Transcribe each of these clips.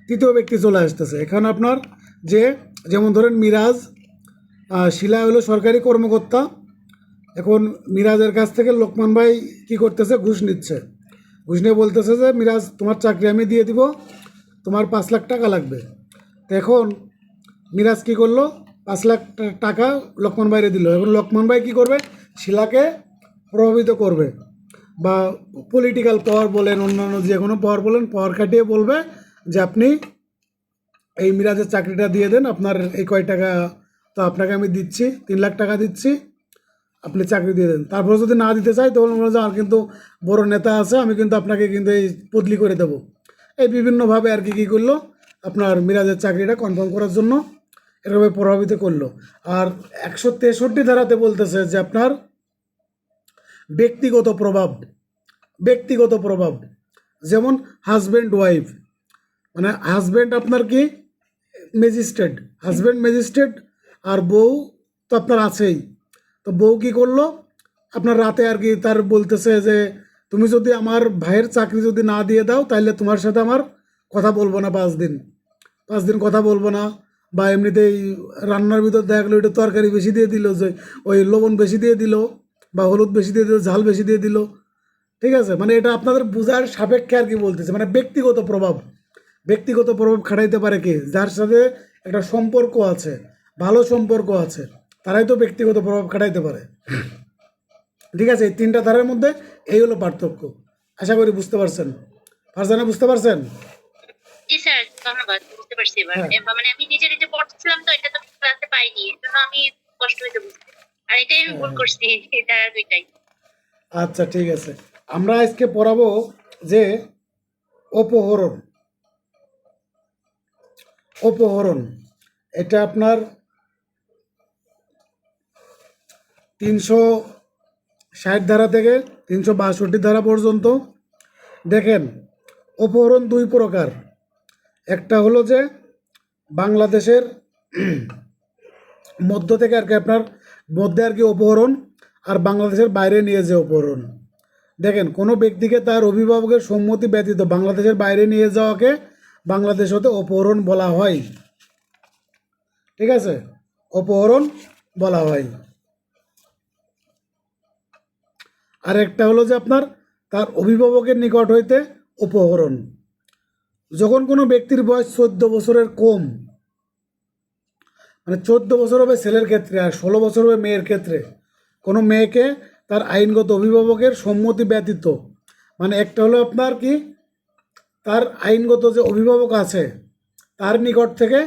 তৃতীয় ব্যক্তি চলে আসতেছে এখানে আপনার, যে যেমন ধরেন মিরাজ, শিলা হলো সরকারি কর্মকর্তা। এখন মিরাজের কাছ থেকে লোকমান ভাই কি করতেছে, ঘুষ নিচ্ছে। ঘুষ নিয়ে বলতেছে যে মিরাজ তোমার চাকরি আমি দিয়ে দিব, তোমার 5 লাখ টাকা লাগবে। তো এখন মিরাজ কি করলো, 5 লাখ টাকা লোকমান ভাইরে দিল। এখন লোকমান ভাই কি করবে, শিলাকে প্রভাবিত করবে, বা পলিটিক্যাল পাওয়ার বলেন, অন্যান্য যে কোনো পাওয়ার বলেন, পাওয়ার খাটিয়ে বলবে যে আপনি এই মিরাজের চাকরিটা দিয়ে দেন, আপনার এই কয় টাকা তো আপনাকে আমি দিচ্ছি, 3 লাখ টাকা দিচ্ছি, আপনি চাকরি দিয়ে দেন। তারপরে যদি না দিতে চাই তখন বলবো যে আর কিন্তু বড় নেতা আছে, আমি কিন্তু আপনাকে কিন্তু এই বদলি করে দেবো। এই বিভিন্নভাবে আর কি কী করলো, আপনার মিরাজের চাকরিটা কনফার্ম করার জন্য এরকমভাবে প্রভাবিত করলো। আর 163 ধারাতে বলতেছে যে আপনার ব্যক্তিগত প্রভাব, ব্যক্তিগত প্রভাব, যেমন হাজব্যান্ড ওয়াইফ, মানে হাজব্যান্ড আপনার কি ম্যাজিস্ট্রেট, হাজব্যান্ড ম্যাজিস্ট্রেট, আর বউ তো আপনার আছেই। তো বউ কি করলো, আপনার রাতে আর কি তার বলতেছে যে তুমি যদি আমার ভাইয়ের চাকরি যদি না দিয়ে দাও তাহলে তোমার সাথে আমার কথা বলবো না 5 দিন, 5 দিন কথা বলবো না। বা এমনিতেই রান্নার ভিতর দেখা গেলো ওইটা তরকারি বেশি দিয়ে দিল, যে ওই লবণ বেশি দিয়ে দিল, বা হলুদ বেশি দিয়ে দিল, ঝাল বেশি দিয়ে দিল। ঠিক আছে, মানে এটা আপনাদের বোঝার সাপেক্ষে আর কি বলতেছে, মানে ব্যক্তিগত প্রভাব। ব্যক্তিগত প্রভাব খাটাইতে পারে কি, যার সাথে একটা সম্পর্ক আছে, ভালো সম্পর্ক আছে, তারাই তো ব্যক্তিগত প্রভাব খাটাইতে পারে। ঠিক আছে, এই 3টা ধারার মধ্যে এই হলো পার্থক্য। আশা করি বুঝতে পারছেন। ফারজানা বুঝতে পারছেন? জি স্যার, ধন্যবাদ, বুঝতে পারছি এবার। হ্যাঁ মানে আমি নিজে নিজে পড়ছিলাম তো, এটা তো ক্লাসে পাইনি, এর জন্য আমি কষ্ট হইতে বুঝতে, আর এটাই আমি ভুল করছি, এটা দুইটাই। আচ্ছা ঠিক আছে, আমরা আজকে পড়াবো যে অপহরণ। অপহরণ এটা আপনার 360 ধারা থেকে 362 ধারা পর্যন্ত। দেখেন, অপহরণ 2 প্রকার। একটা হলো যে বাংলাদেশের মধ্য থেকে আর কি, আপনার মধ্যে আর কি অপহরণ, আর বাংলাদেশের বাইরে নিয়ে যে অপহরণ। দেখেন, কোনো ব্যক্তিকে তার অভিভাবকের সম্মতি ব্যতীত বাংলাদেশের বাইরে নিয়ে যাওয়াকে বাংলাদেশ হতে অপহরণ বলা হয়। ঠিক আছে, অপহরণ বলা হয়। আর একটা হলো যে আপনার তার অভিভাবকের নিকট হইতে অপহরণ। যখন কোনো ব্যক্তির বয়স 14 বছরের কম, মানে 14 বছর হবে ছেলের ক্ষেত্রে আর 16 বছর হবে মেয়ের ক্ষেত্রে, কোনো মেয়েকে তার আইনগত অভিভাবকের সম্মতি ব্যতীত, মানে একটা হলো আপনার কি তার আইনগত যে অভিভাবক আছে তার নিকট থেকে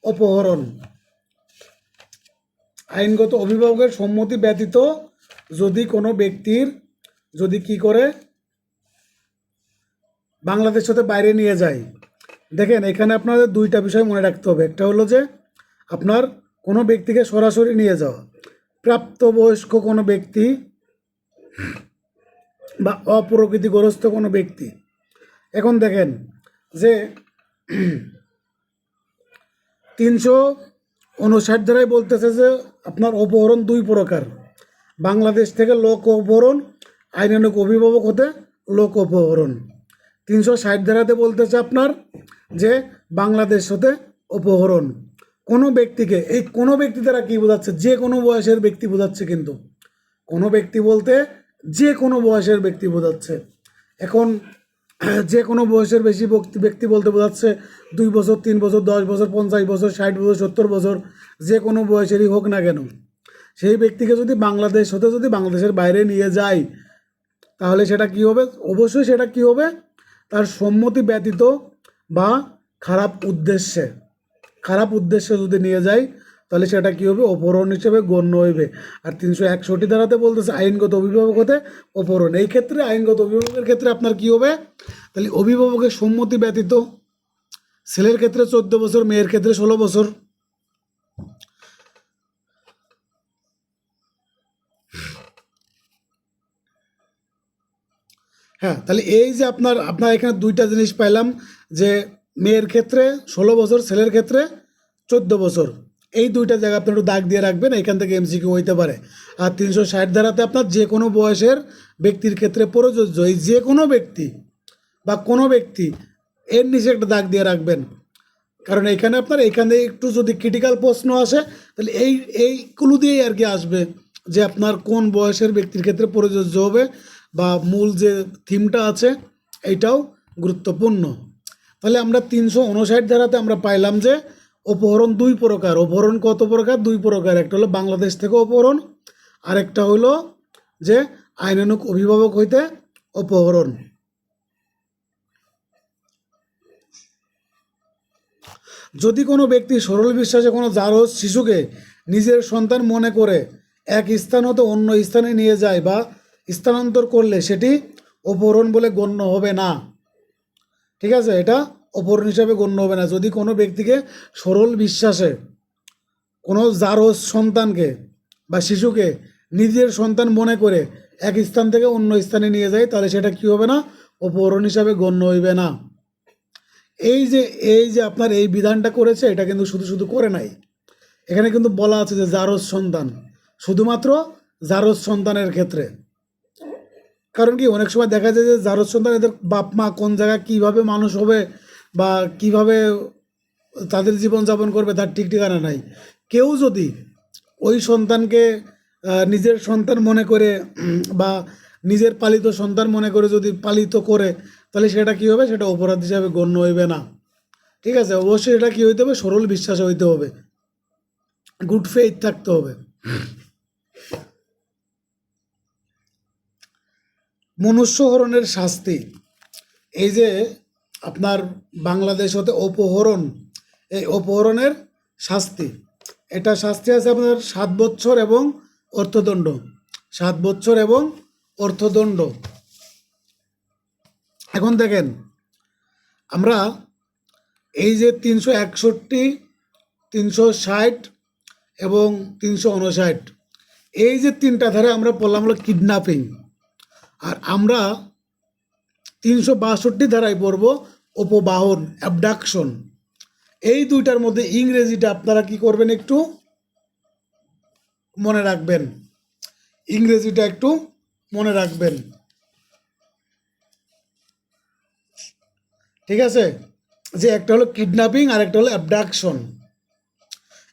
অপহরণ। আইনগত অভিভাবকের সম্মতি ব্যতীত যদি কোনো ব্যক্তির যদি কি করে বাংলাদেশ হতে বাইরে নিয়ে যায়। দেখেন, এখানে আপনাদের 2টা বিষয় মনে রাখতে হবে। একটা হলো যে আপনার কোনো ব্যক্তিকে সরাসরি নিয়ে যাওয়া, প্রাপ্তবয়স্ক কোনো ব্যক্তি বা অপ্রকৃতিগ্রস্ত কোনো ব্যক্তি। এখন দেখেন যে 359 ধারায় বলতেছে যে আপনার অপহরণ 2 প্রকার। বাংলাদেশ থেকে লোক অপহরণ, আইনানুগ অভিভাবক হতে লোক অপহরণ। 360 ধারাতে বলতেছে আপনার যে বাংলাদেশ হতে অপহরণ। কোনো ব্যক্তিকে, এই কোনো ব্যক্তি দ্বারা কী বোঝাচ্ছে, যে কোনো বয়সের ব্যক্তি বোঝাচ্ছে, কিন্তু কোনো ব্যক্তি বলতে যে কোনো বয়সের ব্যক্তি বোঝাচ্ছে। এখন যে কোনো বয়সের বেশি ব্যক্তি বলতে বোঝাচ্ছে 2 বছর, 3 বছর, 10 বছর, 50 বছর, 60 বছর, 70 বছর, যে কোনো বয়সেরই হোক না কেন, সেই ব্যক্তিকে যদি বাংলাদেশ হতে যদি বাংলাদেশের বাইরে নিয়ে যায় তাহলে সেটা কি হবে, অবশ্যই সেটা কি হবে, তার সম্মতি ব্যতীত বা খারাপ উদ্দেশ্যে, খারাপ উদ্দেশ্যে যদি নিয়ে যায় তাহলে সেটা কি হবে, অপহরণ হিসেবে গণ্য হইবে। আর 361 ধারাতে বলতেছে আইনগত অভিভাবক হতে অপহরণ। এই ক্ষেত্রে আইনগত অভিভাবকের ক্ষেত্রে আপনার কি হবে, তাহলে অভিভাবকের সম্মতি ব্যতীত, ছেলের ক্ষেত্রে 14 বছর, মেয়ের ক্ষেত্রে 16 বছর। হ্যাঁ, তাহলে এই যে আপনার আপনার এখানে 2টা জিনিস পাইলাম, যে মেয়ের ক্ষেত্রে 16 বছর, ছেলের ক্ষেত্রে 14 বছর। এই 2টা জায়গা আপনি একটু দাগ দিয়ে রাখবেন, এখান থেকে এমসিকিউ হইতে পারে। আর 360 ধারাতে আপনার যে কোনো বয়সের ব্যক্তির ক্ষেত্রে প্রযোজ্য, এই যে কোনো ব্যক্তি, বা কোনো ব্যক্তি, এর নিচে একটা দাগ দিয়ে রাখবেন। কারণ এখানে আপনার এখানে একটু যদি ক্রিটিক্যাল প্রশ্ন আসে তাহলে এই ক্লু দিয়েই আর কি আসবে যে আপনার কোন বয়সের ব্যক্তির ক্ষেত্রে প্রযোজ্য হবে, বা মূল যে থিমটা আছে এইটাও গুরুত্বপূর্ণ। তাহলে আমরা 359 ধারাতে আমরা পাইলাম যে অপহরণ দুই প্রকার। অপহরণ কত প্রকার? দুই প্রকার। একটা হলো বাংলাদেশ থেকে অপহরণ, আরেকটা হলো যে আইনানুগ অভিভাবক হইতে অপহরণ। যদি কোনো ব্যক্তি সরল বিশ্বাসে কোনো জারজ শিশুকে নিজের সন্তান মনে করে এক স্থান হতে অন্য স্থানে নিয়ে যায় বা স্থানান্তর করলে সেটি অপহরণ বলে গণ্য হবে না। ঠিক আছে, এটা অপহরণ হিসাবে গণ্য হবে না। যদি কোনো ব্যক্তিকে সরল বিশ্বাসে কোনো জারজ সন্তানকে বা শিশুকে নিজের সন্তান মনে করে এক স্থান থেকে অন্য স্থানে নিয়ে যায় তাহলে সেটা কি হবে না? অপহরণ হিসাবে গণ্য হইবে না। এই যে আপনার এই বিধানটা করেছে, এটা কিন্তু শুধু শুধু করে নাই। এখানে কিন্তু বলা আছে যে জারজ সন্তান, শুধুমাত্র জারজ সন্তানের ক্ষেত্রে। কারণ কি অনেক সময় দেখা যায় যে জারজ সন্তান, এদের বাপ মা কোন জায়গায় কীভাবে মানুষ হবে বা কিভাবে তাদের জীবনযাপন করবে তার ঠিক ঠিকানা নাই। কেউ যদি ওই সন্তানকে নিজের সন্তান মনে করে বা নিজের পালিত সন্তান মনে করে যদি পালিত করে তাহলে সেটা কি হবে? সেটা অপরাধ হিসাবে গণ্য হইবে না। ঠিক আছে, অবশ্যই এটা কি হইতে হবে? সরল বিশ্বাস হইতে হবে, গুড ফেইথ থাকতে হবে। মনুষ্যহরণের শাস্তি, এই যে আপনার বাংলাদেশ হতে অপহরণ, এই অপহরণের শাস্তি, এটা শাস্তি আছে আপনার 7 বছর এবং অর্থদণ্ড। 7 বছর এবং অর্থদণ্ড। এখন দেখেন, আমরা এই যে 361, 360 এবং 359, এই যে তিনটা ধারে আমরা পড়লাম হলো কিডন্যাপিং, আর আমরা 362 ধারায় পড়ব অপবাহন, অ্যাবডাকশন। এই দুইটার মধ্যে ইংরেজিটা আপনারা কি করবেন? একটু মনে রাখবেন, ইংরেজিটা একটু মনে রাখবেন। ঠিক আছে, যে একটা হলো কিডন্যাপিং আর একটা হলো অ্যাবডাকশন।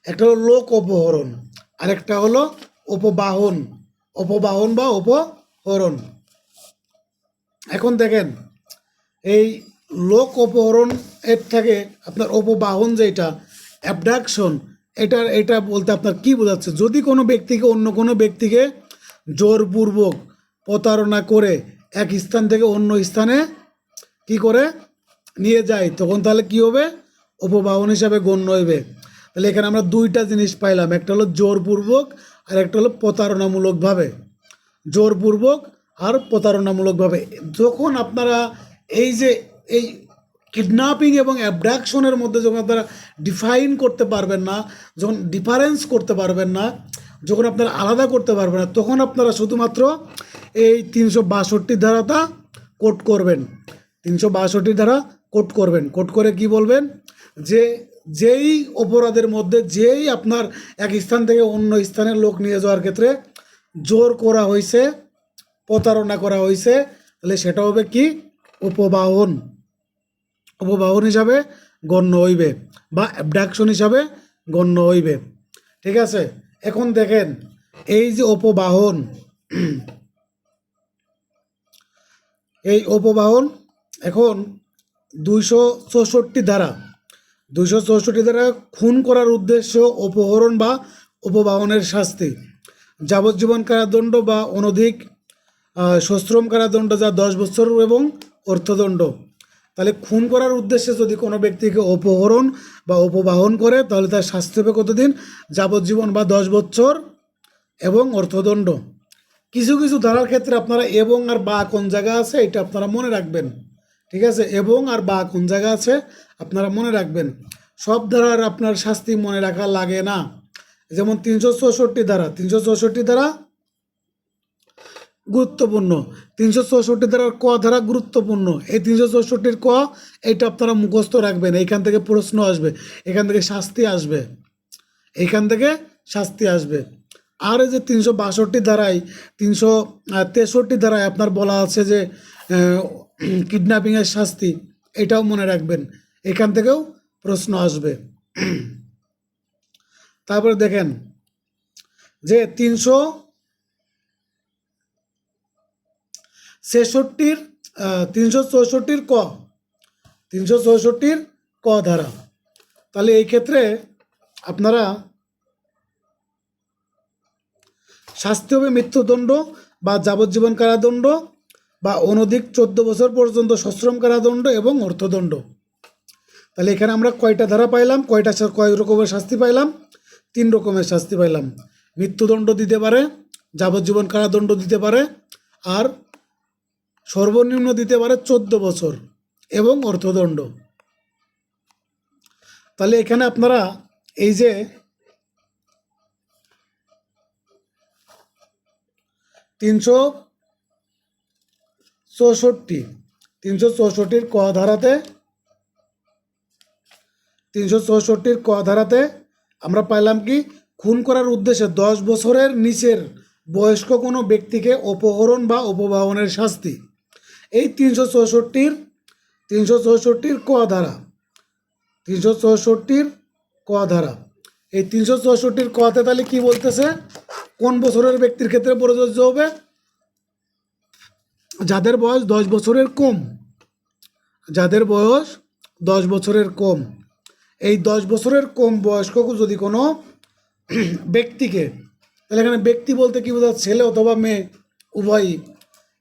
একটা হলো লোক অপহরণ আর একটা হলো অপবাহন, অপবাহন বা অপহরণ। এখন দেখেন, এই লোক অপহরণ এর থেকে আপনার অপবাহন যেটা অ্যাবডাকশন, এটা বলতে আপনার কি বোঝাচ্ছে? যদি কোনো ব্যক্তিকে অন্য কোনো ব্যক্তিকে জোরপূর্বক প্রতারণা করে এক স্থান থেকে অন্য স্থানে কি করে নিয়ে যায়, তখন তাহলে কি হবে? অপবাহন হিসাবে গণ্য হইবে। তাহলে এখানে আমরা দুইটা জিনিস পাইলাম, একটা হলো জোরপূর্বক আর একটা হলো প্রতারণামূলকভাবে। জোরপূর্বক আর প্রতারণামূলকভাবে। যখন আপনারা এই যে এই কিডন্যাপিং এবং অ্যাবডাকশনের মধ্যে যখন আপনারা ডিফাইন করতে পারবেন না, যখন ডিফারেন্স করতে পারবেন না, যখন আপনারা আলাদা করতে পারবেন না, তখন আপনারা শুধুমাত্র এই 362 ধারাটা কোট করবেন। 362 ধারা কোট করবেন। কোট করে কি বলবেন? যে যেই অপরাধের মধ্যে যেই আপনার এক স্থান থেকে অন্য স্থানের লোক নিয়ে যাওয়ার ক্ষেত্রে জোর করা হয়েছে, প্রতারণা করা হয়েছে, তাহলে সেটা হবে কি? উপবাহন। উপবাহন হিসাবে গণ্য হইবে বা অ্যাবডাকশন হিসাবে গণ্য হইবে। ঠিক আছে, এখন দেখেন এই যে অপবাহন, এই অপবাহন এখন 264 ধারা, 264 ধারা খুন করার উদ্দেশ্য অপহরণ বা উপবাহনের শাস্তি যাবজ্জীবন কারাদণ্ড বা অনধিক সশ্রম কারাদণ্ড, যা 10 বছর এবং অর্থদণ্ড। তাহলে খুন করার উদ্দেশ্যে যদি কোনো ব্যক্তিকে অপহরণ বা উপবাহন করে তাহলে তার শাস্তি হবে কতদিন? যাবজ্জীবন বা 10 বছর এবং অর্থদণ্ড। কিছু কিছু ধারার ক্ষেত্রে আপনারা এবং আর বা কোন জায়গা আছে এটা আপনারা মনে রাখবেন। ঠিক আছে, এবং আর বা কোন জায়গা আছে আপনারা মনে রাখবেন। সব ধারার আপনার শাস্তি মনে রাখা লাগে না। যেমন 364 ধারা, 364 ধারা গুরুত্বপূর্ণ। 364 ধারার ক ধারা গুরুত্বপূর্ণ। এই 364 ক, এটা আপনারা মুখস্থ রাখবেন। এইখান থেকে প্রশ্ন আসবে, এখান থেকে শাস্তি আসবে, এইখান থেকে শাস্তি আসবে। আর এই যে 362 ধারায়, 363 ধারায় আপনার বলা আছে যে কিডন্যাপিংয়ের শাস্তি, এটাও মনে রাখবেন, এখান থেকেও প্রশ্ন আসবে। তারপরে দেখেন যে 364 364 ক 364 ক ধারা। তাহলে এই ক্ষেত্রে আপনারা শাস্তি হবে মৃত্যুদণ্ড বা যাবজ্জীবন কারাদণ্ড বা অনধিক 14 বছর পর্যন্ত সশ্রম কারাদণ্ড এবং অর্থদণ্ড। তাহলে এখানে আমরা কয়টা ধারা পাইলাম, কয় রকমের শাস্তি পাইলাম? 3 রকমের শাস্তি পাইলাম। মৃত্যুদণ্ড দিতে পারে, যাবজ্জীবন কারাদণ্ড দিতে পারে, আর সর্বনিম্ন দিতে পারে 14 বছর এবং অর্থদণ্ড। তাহলে এখানে আপনারা এই যে 364 ক ধারাতে 364 ক ধারাতে আমরা পাইলাম কি, খুন করার উদ্দেশ্যে 10 বছরের নিচের বয়স্ক কোনো ব্যক্তিকে অপহরণ বা অপবাহনের শাস্তি। এই 364 ক ধারা, 364 ক ধারা, এই 364 কতে তাহলে কি বলতেছে, কোন বছরের ব্যক্তির ক্ষেত্রে প্রযোজ্য হবে? যাদের বয়স 10 বছরের কম, যাদের বয়স 10 বছরের কম। এই 10 বছরের কম বয়স্ক যদি কোনো ব্যক্তিকে, তাহলে এখানে ব্যক্তি বলতে কি বোঝাচ্ছে, ছেলে অথবা মেয়ে উভয়ই,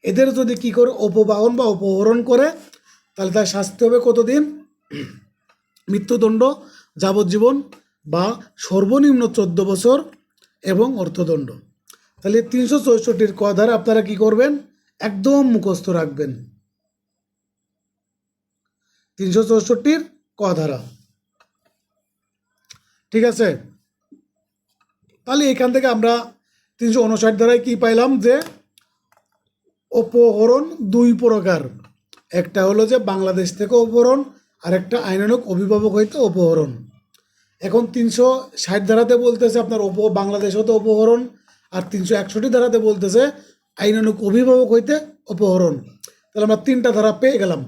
এদের যদি কি করে অপবাহন বা অপহরণ করে, তাহলে তার শাস্তি হবে কতদিন? মৃত্যুদণ্ড, যাবজ্জীবন বা সর্বনিম্ন 14 বছর এবং অর্থদণ্ড। তাহলে 364 ক ধারা আপনারা কি করবেন? একদম মুখস্থ রাখবেন। 364 ক ধারা, ঠিক আছে। তাহলে এখান থেকে আমরা 359 ধারায় কি পাইলাম, যে অপহরণ 2 প্রকার। একটা হলো যে বাংলাদেশ থেকে অপহরণ, আর একটা আইনানুগ অভিভাবক হইতে অপহরণ। এখন 360 ধারাতে বলতেছে আপনার বাংলাদেশ হতে অপহরণ, আর 361 ধারাতে বলতেছে আইনানুগ অভিভাবক হইতে অপহরণ। তাহলে আমরা 3টা ধারা পেয়ে গেলাম,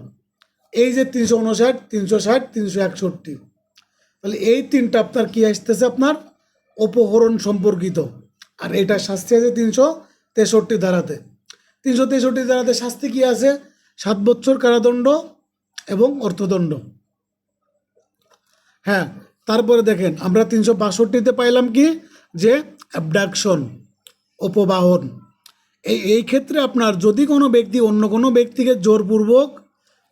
এই যে 359, 360, 361। তাহলে এই 3টা আপনার কি আসতেছে, আপনার অপহরণ সম্পর্কিত। আর এটা শাস্তি আছে 363 ধারাতে। 363 ধারাতে শাস্তি কি আছে? 7 বছর কারাদণ্ড এবং অর্থদণ্ড। হ্যাঁ, তারপরে দেখেন আমরা 362-তে পাইলাম কি, যে অ্যাবডাকশন, অপবাহন। এই ক্ষেত্রে আপনার যদি কোনো ব্যক্তি অন্য কোনো ব্যক্তিকে জোরপূর্বক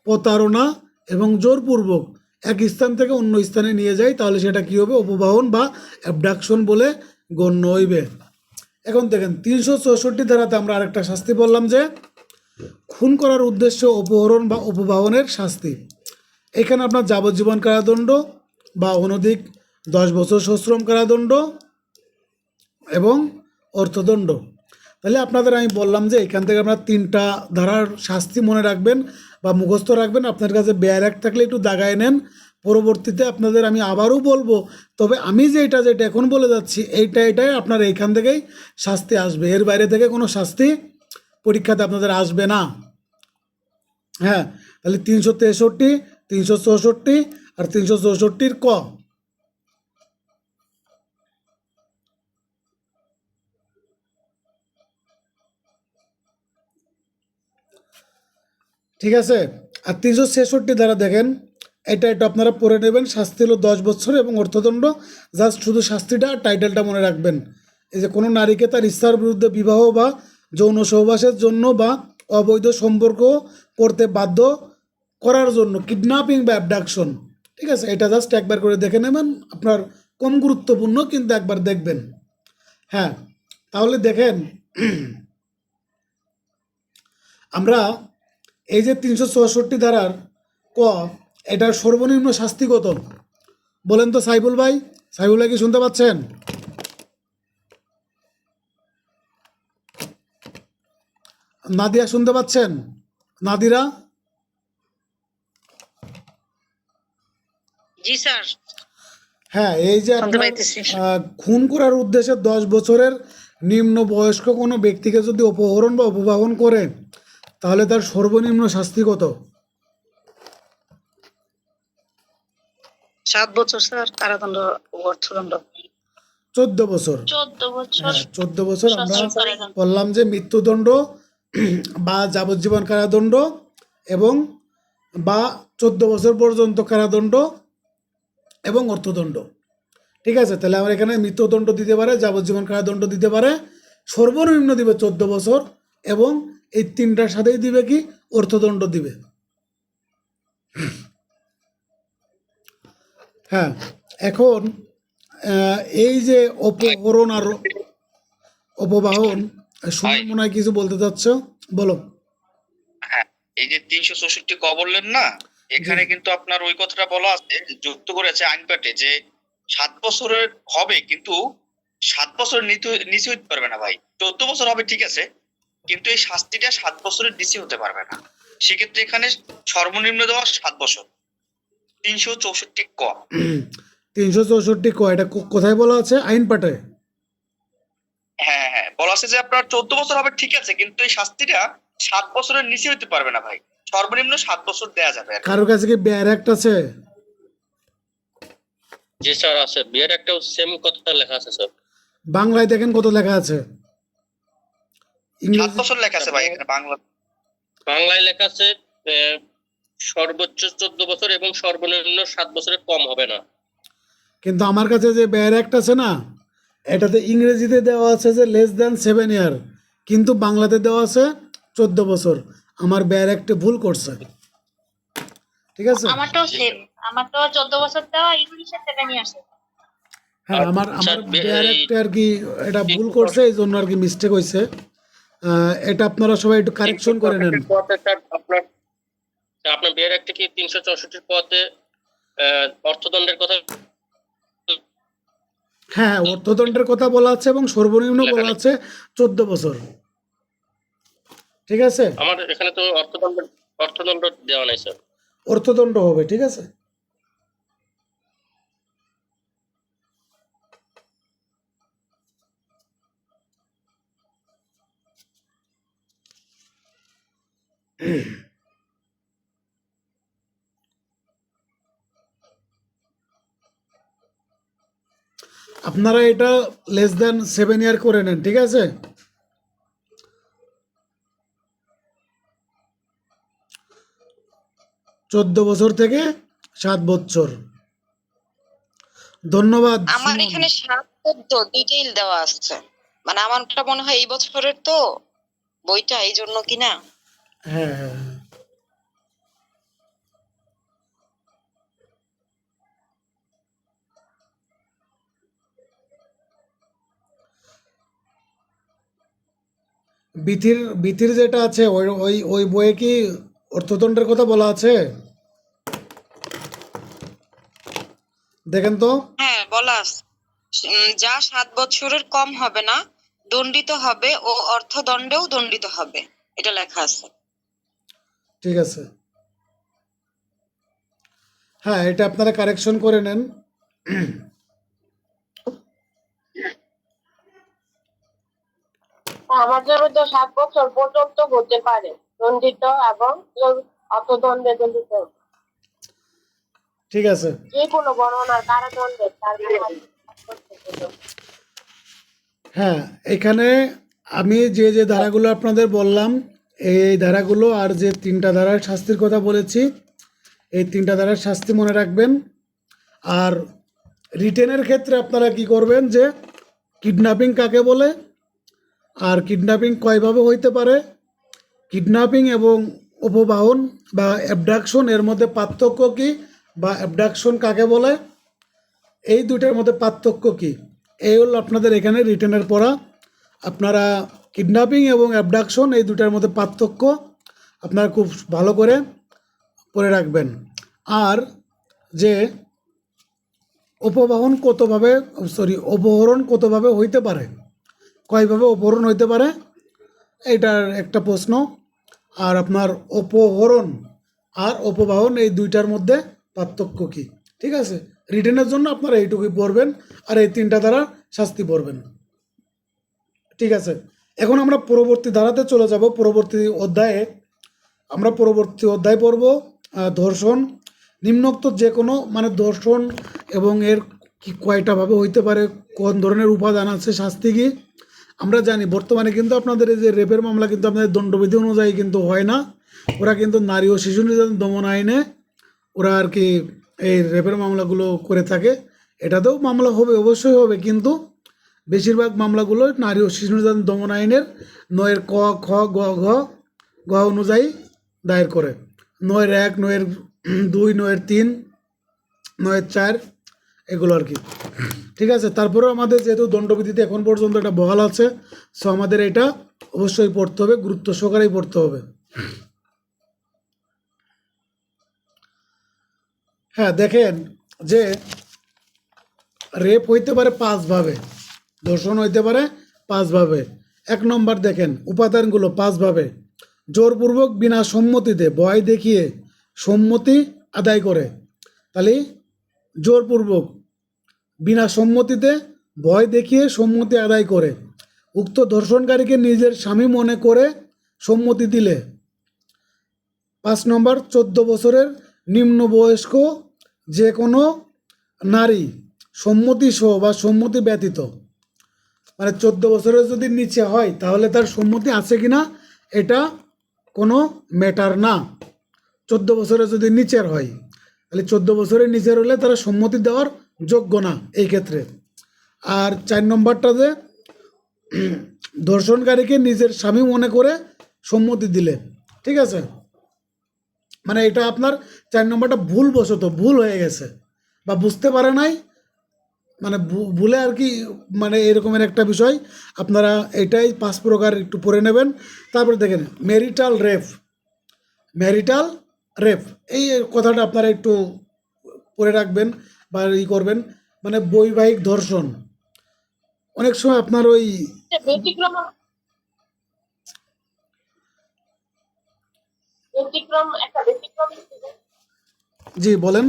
প্রতারণা এবং জোরপূর্বক এক স্থান থেকে অন্য স্থানে নিয়ে যায়, তাহলে সেটা কী হবে? অপবাহন বা অ্যাবডাকশন বলে গণ্য হইবে। এখন দেখেন 364 ধারাতে আমরা আরেকটা শাস্তি বললাম, যে খুন করার উদ্দেশ্যে অপহরণ বা অপবাহনের শাস্তি। এখানে আপনার যাবজ্জীবন কারাদণ্ড বা অনধিক 10 বছর সশ্রম কারাদণ্ড এবং অর্থদণ্ড। তাহলে আপনাদের আমি বললাম যে এখান থেকে আপনার 3টা ধারার শাস্তি মনে রাখবেন বা মুখস্থ রাখবেন। আপনার কাছে বেয়ার থাকলে একটু দাগায় নেন, পরবর্তীতে আপনাদের আমি আবারও বলবো। তবে আমি যেটা এখন বলে যাচ্ছি, এটাই আপনার এইখান থেকেই শাস্তি আসবে, এর বাইরে থেকে কোনো শাস্তি পরীক্ষাতে আপনাদের আসবে না। হ্যাঁ, তাহলে 363, 364 আর 364 ক। ঠিক আছে। আর 366 ধারা দেখেন, এটা আপনারা পড়ে নেবেন। শাস্তি হলো 10 বছর এবং অর্থদণ্ড। জাস্ট শুধু শাস্তিটা, টাইটেলটা মনে রাখবেন। এই যে কোনো নারীকে তার ইচ্ছার বিরুদ্ধে বিবাহ বা যৌন সহবাসের জন্য বা অবৈধ সম্পর্ক করতে বাধ্য করার জন্য কিডন্যাপিং বা অ্যাবডাকশন। ঠিক আছে, এটা জাস্ট একবার করে দেখে নেবেন, আপনার কম গুরুত্বপূর্ণ কিন্তু একবার দেখবেন। হ্যাঁ, তাহলে দেখেন আমরা এই যে 364 ধারার ক, এটার সর্বনিম্ন শাস্তি কত বলেন তো সাইবুল ভাই? সাইবুল ভাই কি শুনতে পাচ্ছেন? নাদিয়া শুনতে পাচ্ছেন? নাদিরা? জি স্যার, হ্যাঁ, এই যে শুনতে পাইতেছি। খুন করার উদ্দেশ্যে 10 বছরের নিম্ন বয়স্ক কোনো ব্যক্তিকে যদি অপহরণ বা অপবাহন করে, তাহলে তার সর্বনিম্ন শাস্তি কত? 7 বছর স্যার কারাদণ্ড ও অর্থদণ্ড। 14 বছর। 14 বছর হ্যাঁ, 14 বছর আমরা সশ্রম কারাদণ্ড। বললাম যে মৃত্যুদণ্ড বা যাবজ্জীবন কারাদণ্ড এবং বা 14 বছর পর্যন্ত কারাদণ্ড এবং অর্থদণ্ড। ঠিক আছে, তাহলে আমার এখানে মৃত্যুদণ্ড দিতে পারে, যাবজ্জীবন কারাদণ্ড দিতে পারে, সর্বনিম্ন দিবে 14 বছর, এবং এই তিনটার সাথেই দিবে কি অর্থদণ্ড দিবে। হ্যাঁ, এখন এই যে অপহরণ আর অপবাহন, শুনে মনে হয় কিছু বলতে চাচ্ছ, বলো। হ্যাঁ, এই যে 364 ক বললেন না, এখানে কিন্তু আপনার ওই কথাটা বলা আছে, যুক্ত করেছে আইন পাঠে যে 7 বছরের হবে, কিন্তু 7 বছর নিচে হতে পারবে না ভাই। 14 বছর হবে ঠিক আছে, কিন্তু এই শাস্তিটা 7 বছরের নিচে হতে পারবে না। সেক্ষেত্রে এখানে সর্বনিম্ন দেওয়া 7 বছর। 364 ক। 364 ক, এটা কোথায় বলা আছে? আইন পাঠে। হ্যাঁ হ্যাঁ, বলা আছে যে আপনার 14 বছর হবে ঠিক আছে, কিন্তু এই শাস্তিটা 7 বছরের নিচে হতে পারবে না ভাই। সর্বনিম্ন 7 বছর দেয়া যাবে আর কি। কারোর কাছে কি বেয়ার অ্যাক্ট আছে? জি স্যার আছে, বিয়ের একটাও সেম কথা লেখা আছে স্যার। বাংলায় দেখেন কত লেখা আছে, 7 ইংরেজি বছর লেখা আছে ভাই এখানে বাংলা। বাংলায় লেখা আছে সর্বোচ্চ 14 বছর এবং সর্বনিম্ন 7 বছরের কম হবে না। কিন্তু আমার কাছে যে বেয়ার অ্যাক্ট আছে না, এটাতে ইংরেজিতে দেওয়া আছে যে লেস দ্যান 7 ইয়ার, কিন্তু বাংলাতে দেওয়া আছে 14 বছর। আমার বেয়ার অ্যাক্টে ভুল করছে, ঠিক আছে? আমারটাও সেম, আমার তো 14 বছর দেওয়া, ইংলিশে 7 ইয়ার্স। হ্যাঁ, আমার আচ্ছা, বেয়ার অ্যাক্টে আর কি এটা ভুল করছে, এই জন্য আর কি মিস্টেক হয়েছে। এটা আপনারা সবাই একটু কারেকশন করে নেন। আপনার আপনার বিয়ের একটা কি 364 পদে অর্থদণ্ডের কথা হ্যাঁ, অর্থদণ্ডের কথা বলা আছে এবং সর্বনিম্ন বলা আছে 14 বছর, ঠিক আছে? আমার এখানে তো অর্থদণ্ড দেওয়া নাই স্যার। অর্থদণ্ড হবে, ঠিক আছে? আপনারা এটা লেস দ্যান 7 ইয়ার করে নেন, ঠিক আছে? চোদ্দ বছর থেকে 7 বছর। ধন্যবাদ। আমার সুমন। এখানে 7 তো ডিটেইল দেওয়া আছে, মানে আমারটা মনে হয় এই বছরের তো বইটা, এই জন্য কিনা। হ্যাঁ হ্যাঁ হ্যাঁ। বিথির যেটা আছে ওই ওই ওই বইয়ে কি অর্থদণ্ডের কথা বলা আছে? দেখেন তো। হ্যাঁ বলা আছে, যা 7 বছরের কম হবে না দণ্ডিত হবে ও অর্থদণ্ডেও দণ্ডিত হবে, এটা লেখা আছে। ঠিক আছে, হ্যাঁ, এটা আপনারা কারেকশন করে নেন। আমাদের মধ্যে 7 বছর পর্যন্ত হতে পারে দণ্ডিত এবং অর্থদণ্ডে দণ্ডিত, ঠিক আছে, যে কোনো গণনার কারাদণ্ডে তার হ্যাঁ, এখানে আমি যে যে ধারাগুলো আপনাদের বললাম, এই ধারাগুলো আর যে 3টা ধারার শাস্তির কথা বলেছি, এই 3টা ধারার শাস্তি মনে রাখবেন। আর রিটেনের ক্ষেত্রে আপনারা কি করবেন, যে কিডন্যাপিং কাকে বলে আর কিডন্যাপিং কয়ভাবে হইতে পারে, কিডন্যাপিং এবং অপবাহন বা অ্যাবডাকশন এর মধ্যে পার্থক্য কি, বা অ্যাবডাকশন কাকে বলে, এই দুইটার মধ্যে পার্থক্য কি, এই হলো আপনাদের এখানে রিটেনের পড়া। আপনারা কিডন্যাপিং এবং অ্যাবডাকশন এই দুটার মধ্যে পার্থক্য আপনারা খুব ভালো করে পড়ে রাখবেন। আর যে অপহরণ কতভাবে হইতে পারে, কয়ভাবে অপহরণ হইতে পারে, এইটার একটা প্রশ্ন। আর আপনার অপহরণ আর অপবাহন এই দুইটার মধ্যে পার্থক্য কি, ঠিক আছে? রিটেনের জন্য আপনারা এইটুকুই পড়বেন আর এই 3টা দ্বারা শাস্তি পড়বেন, ঠিক আছে? এখন আমরা পরবর্তী ধারাতে চলে যাব, পরবর্তী অধ্যায়ে আমরা পরবর্তী অধ্যায় পড়ব ধর্ষণ। নিম্নোক্ত যে কোনো মানে ধর্ষণ এবং এর কি কয়টা ভাবে হইতে পারে, কোন ধরনের উপাদান আছে, শাস্তি কি। আমরা জানি বর্তমানে কিন্তু আপনাদের এই যে রেপের মামলা কিন্তু আপনাদের দণ্ডবিধি অনুযায়ী কিন্তু হয় না, ওরা কিন্তু নারী ও শিশু নির্যাতন দমন আইনে ওরা আর কি এই রেপের মামলাগুলো করে থাকে। এটাতেও মামলা হবে, অবশ্যই হবে, কিন্তু বেশিরভাগ মামলাগুলো নারী ও শিশু নির্যাতন দমন আইনের 9 ক, খ, গ, ঘ, গ অনুযায়ী দায়ের করে। 9-1, 9-2, 9-3, 9-4 এগুলো আর কি। ঠিক আছে, তারপরেও আমাদের যেহেতু দণ্ডবিধিতে এখন পর্যন্ত এটা বহাল আছে, সো আমাদের এটা অবশ্যই পড়তে হবে, গুরুত্ব সহকারেই পড়তে হবে। হ্যাঁ, দেখেন যে রেপ হইতে পারে 5 ভাবে, ধর্ষণ হইতে পারে 5 ভাবে। 1 নম্বর দেখেন উপাদানগুলো 5 ভাবে। জোরপূর্বক বিনা সম্মতিতে ভয় দেখিয়ে সম্মতি আদায় করে। তাহলে জোরপূর্বক বিনা সম্মতিতে ভয় দেখিয়ে সম্মতি আদায় করে। উক্ত ধর্ষণকারীকে নিজের স্বামী মনে করে সম্মতি দিলে। 5 নম্বর 14 বছরের নিম্ন বয়স্ক যে কোনো নারী সম্মতি সহ বা সম্মতি ব্যতীত, মানে 14 বছরের যদি নিচে হয় তাহলে তার সম্মতি আছে কিনা এটা কোনো ম্যাটার না। 14 বছরের যদি নিচের হয় তাহলে 14 বছরের নিচের হলে তারা সম্মতি দেওয়ার যোগ্য না এই ক্ষেত্রে। আর 4 নম্বরটা যে ধর্ষণকারীকে নিজের স্বামী মনে করে সম্মতি দিলে। ঠিক আছে, মানে এটা আপনার 4 নম্বরটা ভুলবশত ভুল হয়ে গেছে বা বুঝতে পারে নাই, মানে ভুলে আর কি, মানে এরকমের একটা বিষয়। আপনারা এটাই 5 প্রকার একটু পড়ে নেবেন। তারপরে দেখেন ম্যারিটাল রেপ। ম্যারিটাল রেপ এই কথাটা আপনারা একটু পড়ে রাখবেন বা করবেন, মানে বৈবাহিক ধর্ষণ। অনেক সময় আপনার ওই ব্যতিক্রম ব্যতিক্রম একটা ব্যতিক্রম জি বলেন।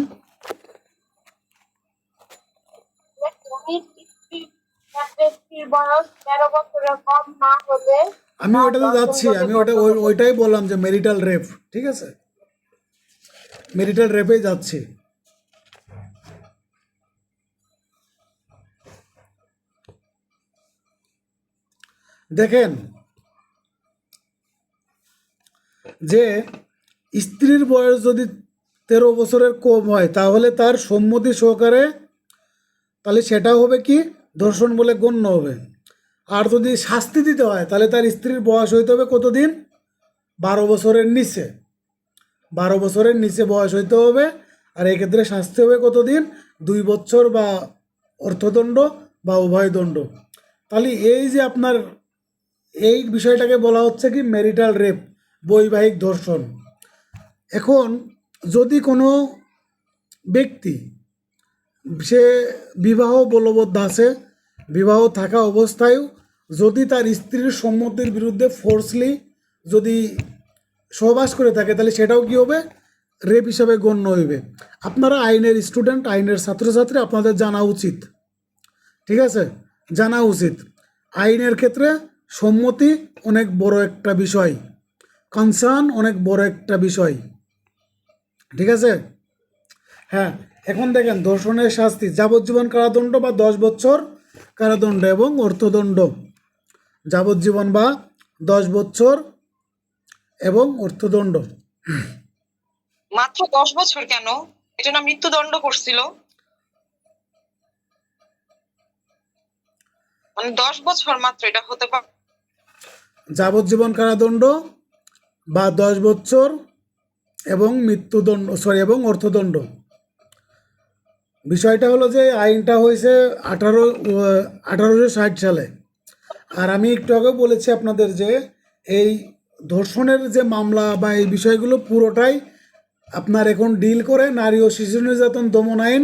স্ত্রীর বয়স 13 বছরের কম না হলে আমি ওইটাতে যাচ্ছি, আমি ওইটাই বললাম যে ম্যারিটাল রেপ। ঠিক আছে, ম্যারিটাল রেপেই যাচ্ছি। দেখেন যে স্ত্রীর বয়স যদি 13 বছরের কম হয় তাহলে তার সম্মতি সহকারে, তাহলে সেটা হবে কি ধর্ষণ বলে গণ্য হবে। আর যদি শাস্তি দিতে হয় তাহলে তার স্ত্রীর বয়স হইতে হবে কতদিন, 12 বছরের নিচে। 12 বছরের নিচে বয়স হইতে হবে। আর এক্ষেত্রে শাস্তি হবে কতদিন, 2 বছর বা অর্থদণ্ড বা উভয় দণ্ড। তাহলে এই যে আপনার এই বিষয়টাকে বলা হচ্ছে কি ম্যারিটাল রেপ, বৈবাহিক ধর্ষণ। এখন যদি কোনো ব্যক্তি সে বিবাহ বলবৎ আছে, বিবাহ থাকা অবস্থায়ও যদি তার স্ত্রীর সম্মতির বিরুদ্ধে ফোর্সলি যদি সহবাস করে থাকে তাহলে সেটাও কি হবে, রেপ হিসাবে গণ্য হইবে। আপনারা আইনের স্টুডেন্ট, আইনের ছাত্রছাত্রী, আপনাদের জানা উচিত। ঠিক আছে, জানা উচিত আইনের ক্ষেত্রে সম্মতি অনেক বড় একটা বিষয়, কনসার্ন অনেক বড় একটা বিষয়। ঠিক আছে, হ্যাঁ। এখন দেখেন ধর্ষণের শাস্তি যাবজ্জীবন কারাদণ্ড বা 10 বছর কারাদণ্ড এবং অর্থদণ্ড। যাবজ্জীবন বা 10 বছর এবং অর্থদণ্ড। মাত্র 10 বছর কেন? এটা না মৃত্যুদণ্ড করছিল, মানে 10 বছর মাত্র এটা হতে পারে। যাবজ্জীবন কারাদণ্ড বা 10 বছর এবং মৃত্যুদণ্ড, সরি, এবং অর্থদণ্ড। বিষয়টা হলো যে আইনটা হয়েছে 1860 সালে। আর আমি একটু আগে বলেছি আপনাদের যে এই ধর্ষণের যে মামলা বা এই বিষয়গুলো পুরোটাই আপনার এখন ডিল করে নারী ও শিশু নির্যাতন দমন আইন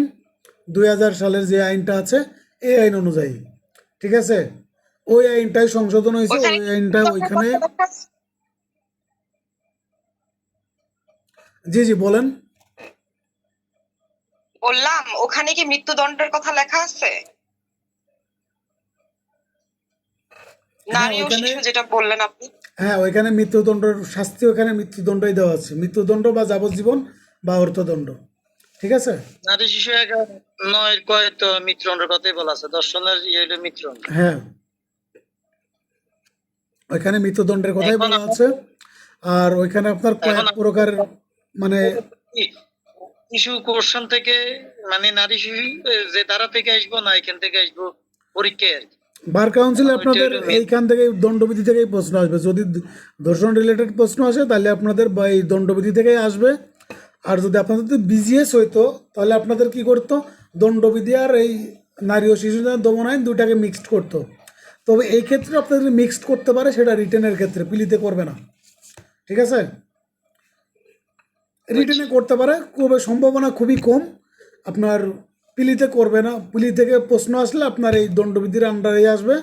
2000 সালের যে আইনটা আছে এই আইন অনুযায়ী। ঠিক আছে, ওই আইনটাই সংশোধন হয়েছে, ওখানে ওই আইনটা ওইখানে। জি জি বলেন। বললাম ওখানে কি মৃত্যুদণ্ডের কথা লেখা আছে? নারী ও ওখানে- শিশু যেটা বললেন আপনি, হ্যাঁ, ওইখানে মৃত্যুদণ্ডের শাস্তি, ওখানে মৃত্যুদণ্ডই দেওয়া আছে, মৃত্যুদণ্ড বা যাবজ্জীবন বা অর্থদণ্ড। ঠিক আছে? নারী শিশু 9 কয় তো মৃত্যুদণ্ডের কথাই বলা আছে, দর্শনের হইলো মৃত্যুদণ্ড। হ্যাঁ, ওইখানে মৃত্যুদণ্ডের কথাই এখন বলা আছে। আর ওইখানে আপনার কয়েক এখন- প্রকার মানে শিশু কোশ্চেন থেকে মানে নারী শিশু যে ধারা থেকে আসবো না এখান থেকে আসবো পরীক্ষায় আর কি। বার কাউন্সিলে আপনাদের ওইটা হলো এইখান থেকে দণ্ডবিধি থেকেই প্রশ্ন আসবে। যদি ধর্ষণ রিলেটেড প্রশ্ন আসে তাহলে আপনাদের বা এই দণ্ডবিধি থেকেই আসবে। আর যদি আপনাদের যদি বিজিএস হইতো তাহলে আপনাদের কি করতো, দণ্ডবিধি আর এই নারী ও শিশু দমন আইন দুটাকে মিক্সড করতো। তবে এই ক্ষেত্রে আপনাদের মিক্সড করতে পারে, সেটা রিটেনের ক্ষেত্রে, পিলিতে করবে না। ঠিক আছে? রিটেনে করতে পারে, খুবই সম্ভাবনা খুবই কম। আপনার পিলিতে করবে না। পিলি থেকে প্রশ্ন আসলে আপনার এই দণ্ডবিধির আন্ডারে আসবে।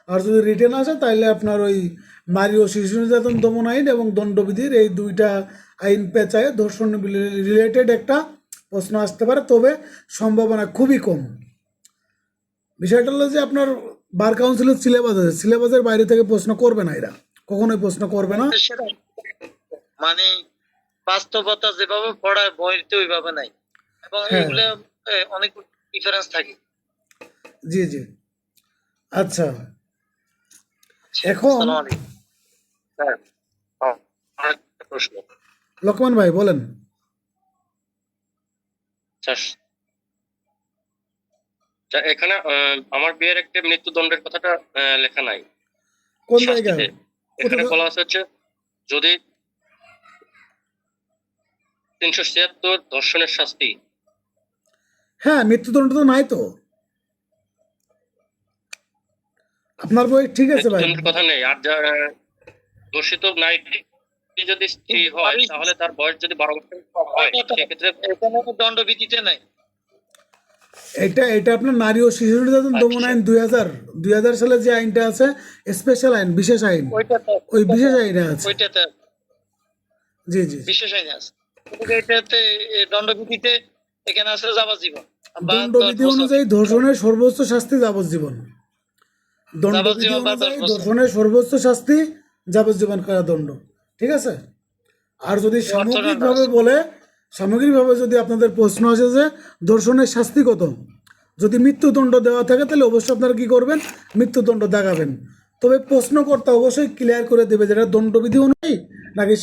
আর যদি রিটেন আসে তাহলে আপনার ওই নারী ও শিশু নির্যাতন দমন আইন এবং দণ্ডবিধির এই দুইটা আইন পেঁচায় ধর্ষণ রিলেটেড একটা প্রশ্ন আসতে পারে, তবে সম্ভাবনা খুবই কম। বিষয়টা হলো যে আপনার বার কাউন্সিলের সিলেবাস আছে, সিলেবাসের বাইরে থেকে প্রশ্ন করবে না, এরা কখনোই প্রশ্ন করবে না। সেটা মানে বাস্তবতা যেভাবে পড়ায় বইতে ওইভাবে নাই, এবং হ্যাঁ। এগুলো অনেক ডিফারেন্স থাকে। জি জি, আচ্ছা। এখন আসসালামু আলাইকুম। হ্যাঁ, আমার একটা প্রশ্ন। লোকমান ভাই বলেন। আচ্ছা, আচ্ছা, এখানে আমার বিয়ের একটা মৃত্যুদণ্ডের কথাটা লেখা নাই কোন শাস্তিতে। জায়গায়? এখানে কোথায়? বলা আছে হচ্ছে যদি 376 ধর্ষণের শাস্তি। হ্যাঁ, মৃত্যুদণ্ড তো নাই তো আপনার বই। ঠিক আছে ভাই, মৃত্যুদণ্ডের কথা নেই। আর যার দোষিত নারীটি যদি স্ত্রী হয় তাহলে তার বয়স যদি 12 বছর কম হয় সেক্ষেত্রে এখানে দণ্ডবিধিতে নাই। এটা এটা আপনার নারী ও শিশু নির্যাতন দমন আইন 2000 সালে যে আইনটা আছে, স্পেশাল আইন, বিশেষ আইন, ওইটাতে ওই বিশেষ আইনে আছে। ওইটাতে জি জি, বিশেষ আইন আছে। কিন্তু এটাতে দণ্ডবিধিতে এখানে আছে যাবজ্জীবন বা 10 দণ্ডবিধি বছর। অনুযায়ী ধর্ষণের সর্বোচ্চ শাস্তি যাবজ্জীবন। দণ্ডবিধি যাবজ্জীবন বা 10 অনুযায়ী বছর। ধর্ষণের সর্বোচ্চ শাস্তি যাবজ্জীবন কারাদণ্ড। ঠিক আছে? আর যদি সামগ্রিকভাবে বলে, সামগ্রিকভাবে যদি আপনাদের প্রশ্ন আসে যে ধর্ষণের শাস্তি কত, যদি মৃত্যুদণ্ড দেওয়া থাকে তাহলে অবশ্যই আপনারা কি করবেন, মৃত্যুদণ্ড দেখাবেন। তবে প্রশ্নকর্তা অবশ্যই ক্লিয়ার করে দেবে যেটা দণ্ডবিধি অনুযায়ী নাকি